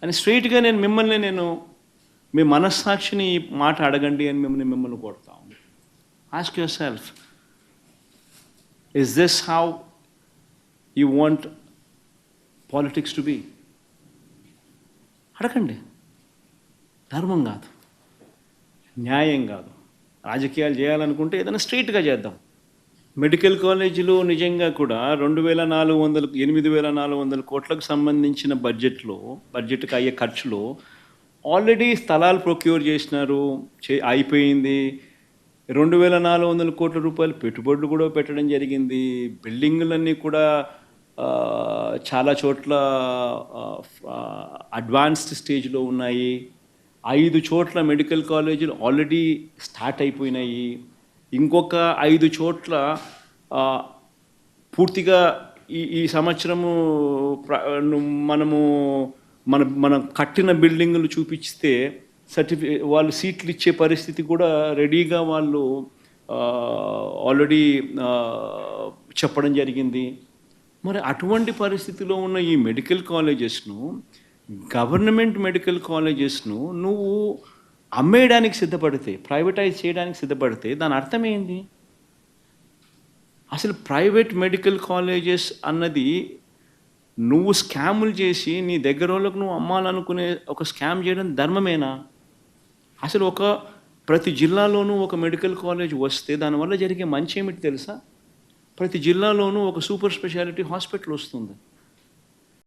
అని స్ట్రైట్గా నేను మీ మనస్సాక్షిని ఈ మాట అడగండి అని మిమ్మల్ని కోరుతా ఉంది. Ask yourself, is this how you want politics to be? అడగండి. ధర్మం కాదు, న్యాయం కాదు. రాజకీయాలు చేయాలనుకుంటే ఏదైనా స్ట్రైట్గా చేద్దాం. మెడికల్ కాలేజీలో నిజంగా కూడా 8,400 కోట్లకు సంబంధించిన బడ్జెట్కి అయ్యే ఖర్చులో ఆల్రెడీ స్థలాలు ప్రొక్యూర్ చేసినారు, అయిపోయింది. 2,400 కోట్ల రూపాయలు పెట్టుబడులు కూడా పెట్టడం జరిగింది. బిల్డింగులన్నీ కూడా చాలా చోట్ల అడ్వాన్స్డ్ స్టేజ్లో ఉన్నాయి. 5 చోట్ల మెడికల్ కాలేజీలు ఆల్రెడీ స్టార్ట్ అయిపోయినాయి. ఇంకొక 5 చోట్ల పూర్తిగా ఈ సంవత్సరము మనం కట్టిన బిల్డింగులు చూపిస్తే వాళ్ళు సీట్లు ఇచ్చే పరిస్థితి కూడా రెడీగా వాళ్ళు ఆల్రెడీ చెప్పడం జరిగింది. మరి అటువంటి పరిస్థితిలో ఉన్న ఈ మెడికల్ కాలేజెస్ను, గవర్నమెంట్ మెడికల్ కాలేజెస్ను నువ్వు అమ్మేయడానికి సిద్ధపడితే, ప్రైవేటైజ్ చేయడానికి సిద్ధపడితే దాని అర్థం ఏంది? అసలు ప్రైవేట్ మెడికల్ కాలేజెస్ అన్నది నువ్వు స్కాములు చేసి నీ దగ్గర వాళ్ళకు నువ్వు అమ్మాలనుకునే ఒక స్కామ్ చేయడం ధర్మమేనా? అసలు ప్రతి జిల్లాలోనూ ఒక మెడికల్ కాలేజ్ వస్తే దానివల్ల జరిగే మంచి ఏమిటి తెలుసా? ప్రతి జిల్లాలోనూ ఒక సూపర్ స్పెషాలిటీ హాస్పిటల్ వస్తుంది.